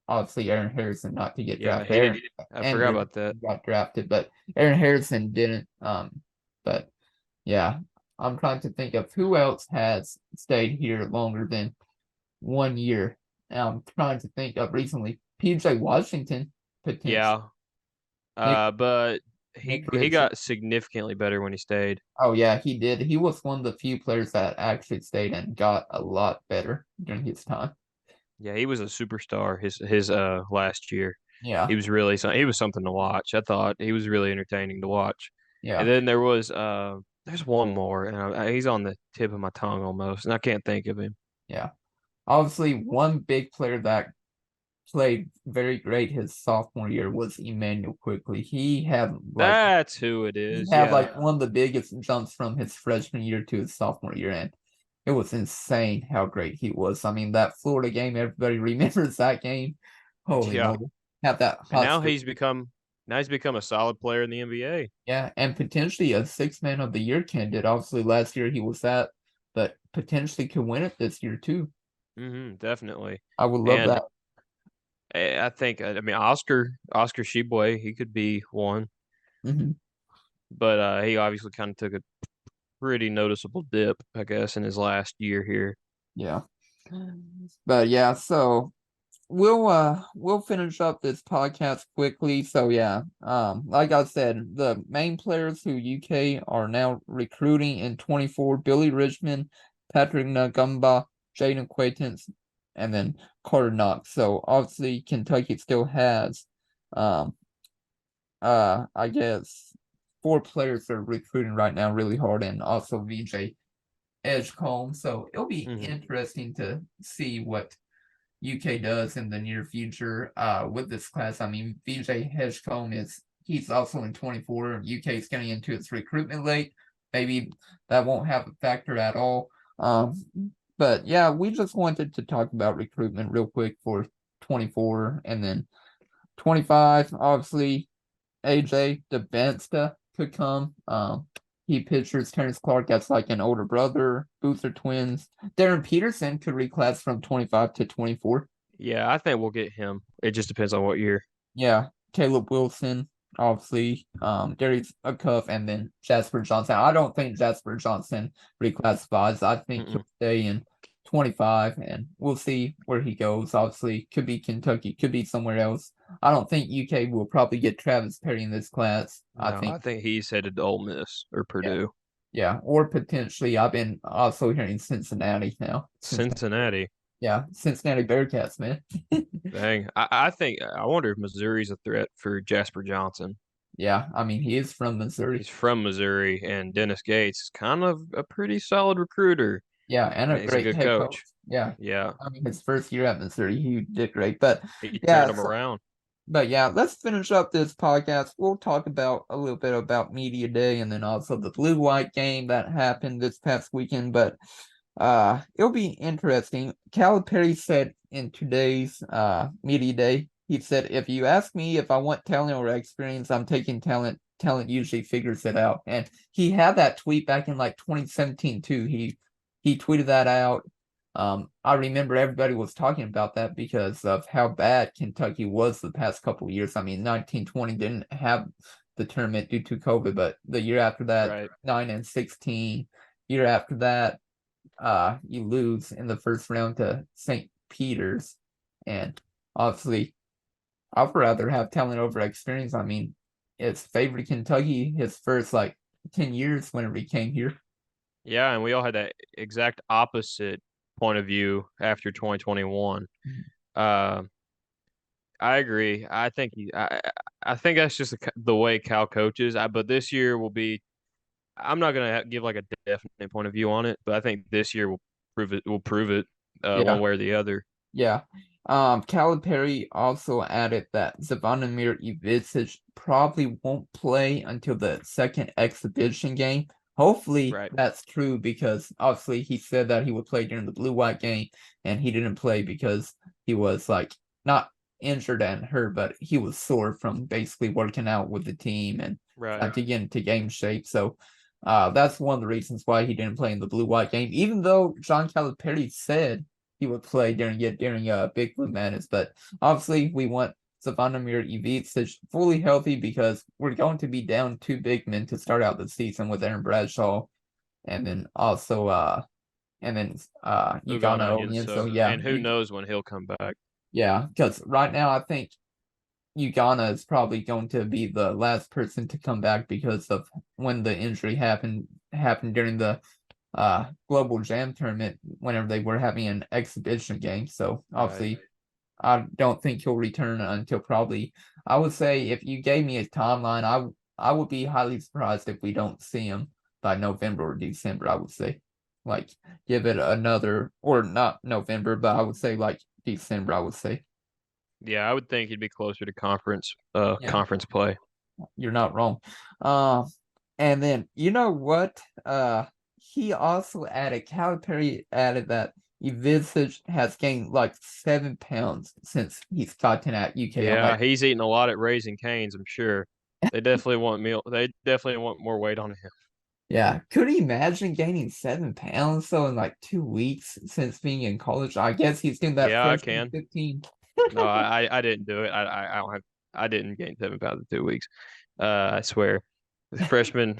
obviously Aaron Harrison not to get Yeah, drafted. he did. Aaron I forgot Andrew about that. got drafted, but Aaron Harrison didn't. But yeah, I'm trying to think of who else has stayed here longer than 1 year. I'm trying to think of recently. PJ Washington potentially. Yeah. Nick But he Nick he Richard. got significantly better when he stayed. Oh yeah, he did. He was one of the few players that actually stayed and got a lot better during his time. Yeah, he was a superstar his last year. Yeah, He was something to watch. I thought he was really entertaining to watch. And yeah, then there's one more and he's on the tip of my tongue almost, and I can't think of him. yeah. Obviously, one big player that played very great his sophomore year was Emmanuel Quickly. That's who it He is. had Yeah. like one of the biggest jumps from his freshman year to his sophomore year, and it was insane how great he was. I mean, that Florida game, everybody remembers that game. Holy Yeah. moly. Have that And hot streak. now he's become a solid player in the NBA. Yeah, and potentially a six man of the year candidate. Obviously, last year he was that, but potentially could win it this year too. Definitely. I would love And that. I think I mean Oscar Sheboy, he could be one, Hmm. but he obviously kind of took a pretty noticeable dip, I guess, in his last year here. Yeah. But yeah, so we'll finish up this podcast quickly. So yeah, like I said, the main players who UK are now recruiting in 24, Billy Richmond, Patrick Ngumba, Jaden Quaitance, and then Carter Knox. So obviously Kentucky still has um I guess four players that are recruiting right now really hard, and also VJ Edgecombe. So it'll be hmm interesting to see what UK does in the near future with this class. I mean, VJ Hedgecombe he's also in 24. UK is getting into its recruitment late. Maybe that won't have a factor at all. But yeah, we just wanted to talk about recruitment real quick for 24 and then 25. Obviously, AJ DeBensta could come. He pictures Terrence Clark as like an older brother. Booster twins. Darren Peterson could reclass from 25 to 24. Yeah, I think we'll get him. It just depends on what year. Yeah, Caleb Wilson, obviously. Darius a cuff, and then Jasper Johnson. I don't think Jasper Johnson reclassifies. I think he'll Mm-mm. stay in 25, and we'll see where he goes. Obviously, could be Kentucky, could be somewhere else. I don't think UK will probably get Travis Perry in this class. I No, think, I think he's headed to Ole Miss or yeah, Purdue. yeah, or potentially I've been also hearing Cincinnati now. Cincinnati. Yeah, Cincinnati Bearcats, man. Dang. I think I wonder if Missouri's a threat for Jasper Johnson. Yeah, I mean he is from Missouri. He's from Missouri, and Dennis Gates is kind of a pretty solid recruiter, Yeah, and a and he's a great good head coach. coach. Yeah, Yeah, I mean his first year at Missouri, he did great. But he turned yeah, him around. but yeah, let's finish up this podcast. We'll talk about a little bit about Media Day and then also the blue white game that happened this past weekend. But it'll be interesting. Calipari said in today's Media Day, he said, if you ask me if I want talent or experience, I'm taking talent. Talent usually figures it out. And he had that tweet back in like 2017 too. He tweeted that out. I remember everybody was talking about that because of how bad Kentucky was the past couple of years. I mean, 1920 didn't have the tournament due to COVID, but the year after that, Right. 9 and 16. Year after that, you lose in the first round to St. Peter's, and obviously, I'd rather have talent over experience. I mean, it's favored Kentucky his first like 10 years whenever he came here. Yeah, and we all had that exact opposite point of view after 2021. Uh, I agree. I think that's just the way Cal coaches. But this year will be. I'm not gonna give like a definite point of view on it, but I think this year will prove it. Will prove it one Yeah, way or the other. yeah. Calipari also added that Zvonimir Ivic probably won't play until the second exhibition game. Hopefully Right. that's true because obviously he said that he would play during the blue-white game and he didn't play because he was like not injured and hurt, but he was sore from basically working out with the team and Right. trying to get into game shape. So that's one of the reasons why he didn't play in the blue-white game, even though John Calipari said he would play during Big Blue Madness. But obviously, we want Savannah Ivic fully healthy because we're going to be down two big men to start out the season with Aaron Bradshaw and then also Ugonna Ugana Onion. Onion. So So, yeah, and who knows when he'll come back? yeah, because right now I think Ugana is probably going to be the last person to come back because of when the injury happened during the Global Jam tournament whenever they were having an exhibition game. So Right. obviously I don't think he'll return until probably I would say if you gave me a timeline, I would be highly surprised if we don't see him by November or December, I would say. Like give it another or not November, but I would say like December, I would say. Yeah, I would think he'd be closer to Yeah, conference play. you're not wrong. Uh and then you know what? He also added Calipari added that Ivic has gained like 7 pounds since he's starting at UK. I'm Yeah, like, he's eating a lot at Raising Cane's, I'm sure. They definitely want more weight on him. yeah. Could he imagine gaining 7 pounds so in like 2 weeks since being in college? I guess he's doing that Yeah, I freshman can. 15. No, I didn't do it. I don't have I didn't gain 7 pounds in 2 weeks. I swear. Freshman,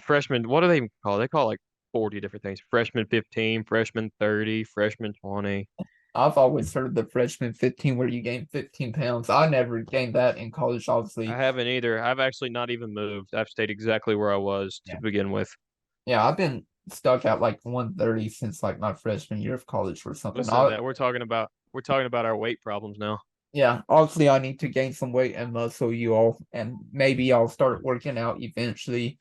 what do they even call it? They call it like 40 different things. Freshman 15, freshman 30, freshman 20. I've always heard the freshman 15 where you gain 15 pounds. I never gained that in college, I obviously. haven't either. I've actually not even moved. I've stayed exactly where I was to Yeah. begin with. Yeah, I've been stuck at like 130 since like my freshman year of college or something. Listen to that. We're talking about our weight problems now. Yeah, obviously I need to gain some weight and muscle you all, and maybe I'll start working out eventually.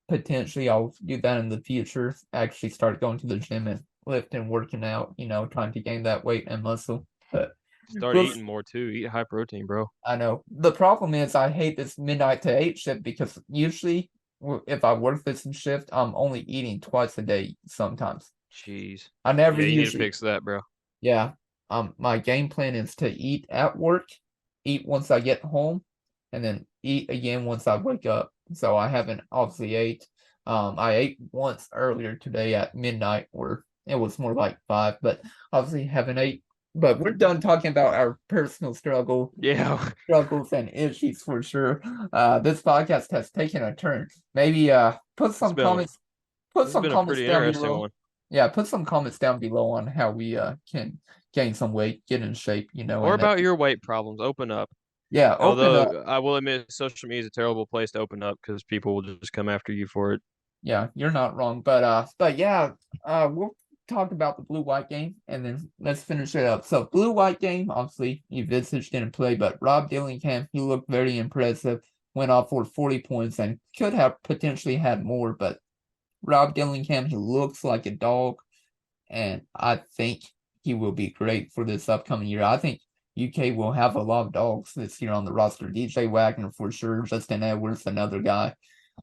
Potentially I'll do that in the future. Actually start going to the gym and lifting, working out, trying to gain that weight and muscle. But Start we'll eating more too. Eat high protein, bro. I know. The problem is I hate this midnight to 8 shift because usually if I work this shift, I'm only eating twice a day sometimes. Jeez. I never Yeah, you need to usually fix that, bro. Yeah. My game plan is to eat at work, eat once I get home, and then eat again once I wake up. So I haven't obviously ate. I ate once earlier today at midnight, or it was more like 5, but obviously haven't ate. But we're done talking about our personal Yeah. struggles and issues for sure. This podcast has taken a turn. Maybe put It's some been comments put this has some been a comments pretty down interesting below. one. Yeah, put some comments down below on how we can gain some weight, get in shape, Or and about your weight problems. Open up. Yeah, open up. Although I will admit, social media is a terrible place to open up because people will just come after you for it. Yeah, you're not wrong. But yeah, we'll talk about the blue-white game and then let's finish it up. So blue-white game, obviously, Ivicic didn't play, but Rob Dillingham, he looked very impressive. Went off for 40 points and could have potentially had more, but Rob Dillingham, he looks like a dog, and I think he will be great for this upcoming year. I think UK will have a lot of dogs this year on the roster. DJ Wagner for sure, Justin Edwards, another guy.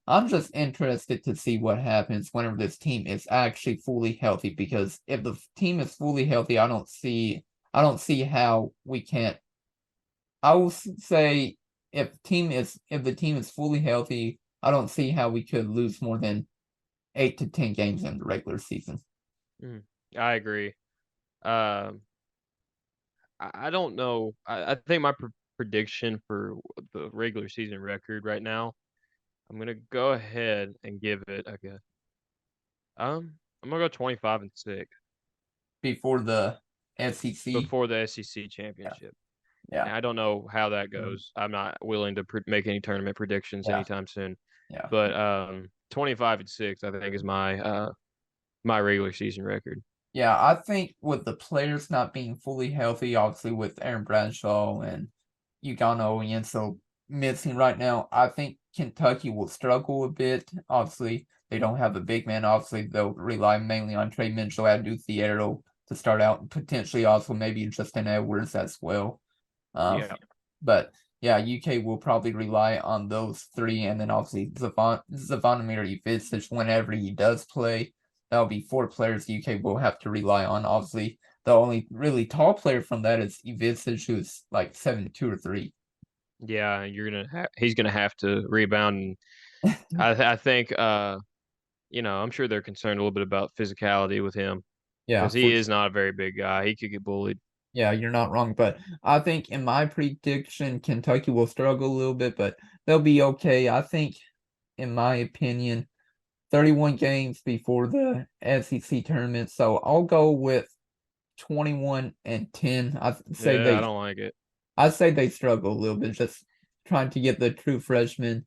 I'm just interested to see what happens whenever this team is actually fully healthy. Because if the team is fully healthy, I don't see how we can't. I will say if the team is fully healthy, I don't see how we could lose more than 8 to 10 games in the regular season. Mm, I agree. Um, I don't know. I think my prediction for the regular season record right now, I'm gonna go ahead and give it. Okay. I'm gonna go 25-6 Before the SEC. before the SEC Yeah, championship. yeah, And I don't know how that goes. I'm not willing to make any tournament predictions yeah, anytime soon. yeah. But 25-6, I think, is my regular season record. Yeah, I think with the players not being fully healthy, obviously with Aaron Bradshaw and Ugano Yenso missing right now, I think Kentucky will struggle a bit. Obviously, they don't have a big man. Obviously, they'll rely mainly on Trey Mitchell, Adu Thiero to start out, and potentially also maybe Justin Edwards as well. Uh, Yeah. but yeah, UK will probably rely on those three, and then obviously Zvonimir Ivicic whenever he does play. That'll be 4 players UK will have to rely on. Obviously, the only really tall player from that is Ivicic, who's like 7'2" or 7'3". Yeah, he's gonna have to rebound. And I think I'm sure they're concerned a little bit about physicality with him Yeah, because he for is not a very big guy. He could get bullied. yeah, you're not wrong. But I think in my prediction, Kentucky will struggle a little bit, but they'll be okay. I think, in my opinion, 31 games before the SEC tournament. So I'll go with 21-10. Yeah, I don't like it. I say they struggle a little bit, just trying to get the true freshmen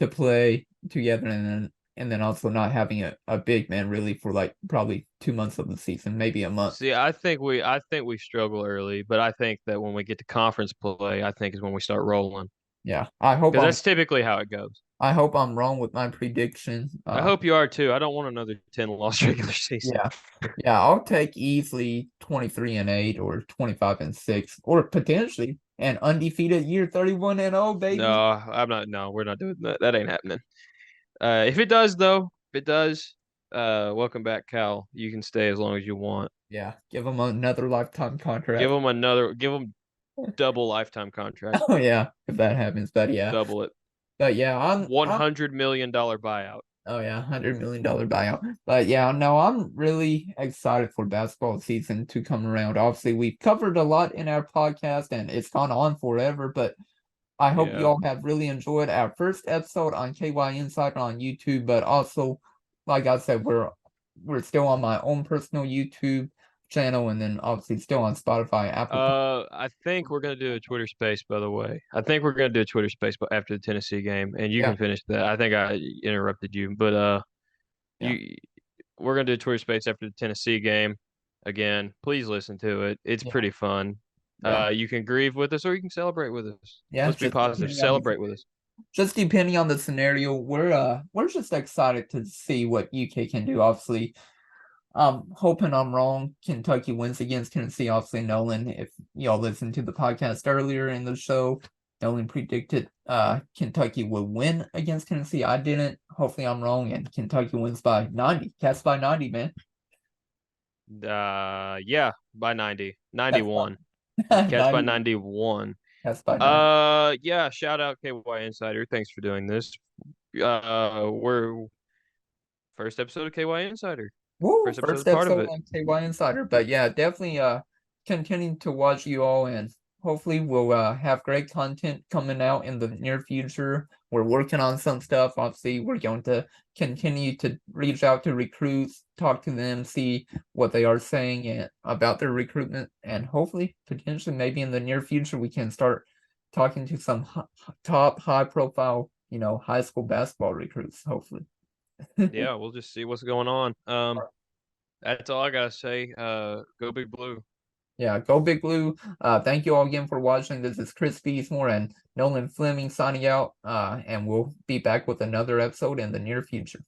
to play together, and then also not having a big man really for like probably 2 months of the season, maybe a month. See, I think we struggle early, but I think that when we get to conference play, I think is when we start rolling Yeah. I hope because I'm that's typically how it goes. I hope I'm wrong with my prediction. I hope you are too. I don't want another 10 loss regular season. Yeah. Yeah, I'll take easily 23-8 or 25-6 or potentially an undefeated year 31-0, baby. No, I'm not. No, we're not doing that. That ain't happening. If it does, though, if it does, welcome back, Cal. You can stay as long as you want. Yeah, give them another lifetime contract. Give them double lifetime contract, Oh yeah, if that happens. But yeah. double it. But yeah, I'm $100 million buyout. oh yeah, $100 million buyout. But yeah, no, I'm really excited for basketball season to come around. Obviously, we've covered a lot in our podcast and it's gone on forever, but I hope you Yeah. all have really enjoyed our first episode on KY Insider on YouTube, but also, like I said, we're still on my own personal YouTube channel, and then obviously still on Spotify, Apple. I think we're gonna do a Twitter space, by the way. I think we're gonna do a Twitter space after the Tennessee game, and you Yeah, can finish that. I think I interrupted you, but yeah, you we're gonna do a Twitter space after the Tennessee game. Again, please listen to it. It's yeah, pretty fun. yeah, You can grieve with us or you can celebrate with us. yeah. Let's be positive. Celebrate with us. Just depending on the scenario, we're just excited to see what UK can do. Obviously, I'm hoping I'm wrong. Kentucky wins against Tennessee. Obviously, Nolan, if y'all listened to the podcast earlier in the show, Nolan predicted Kentucky would win against Tennessee. I didn't. Hopefully I'm wrong and Kentucky wins by 90. Cats by 90, man. Yeah, by 90. Cats 91. by Cats by 90. 91. Cats by 90. Yeah, shout out KY Insider. Thanks for doing this. We're first episode of KY Insider. Woo! First episode First is part of episode it. on KY Insider. But yeah, definitely continuing to watch you all, and hopefully we'll have great content coming out in the near future. We're working on some stuff. Obviously, we're going to continue to reach out to recruits, talk to them, see what they are saying and about their recruitment, and hopefully, potentially, maybe in the near future, we can start talking to some top high profile, high school basketball recruits, hopefully. Yeah, we'll just see what's going on. That's all I gotta say. Go Big Blue. Yeah, go Big Blue. Thank you all again for watching. This is Chris Beasmore and Nolan Fleming signing out. And we'll be back with another episode in the near future.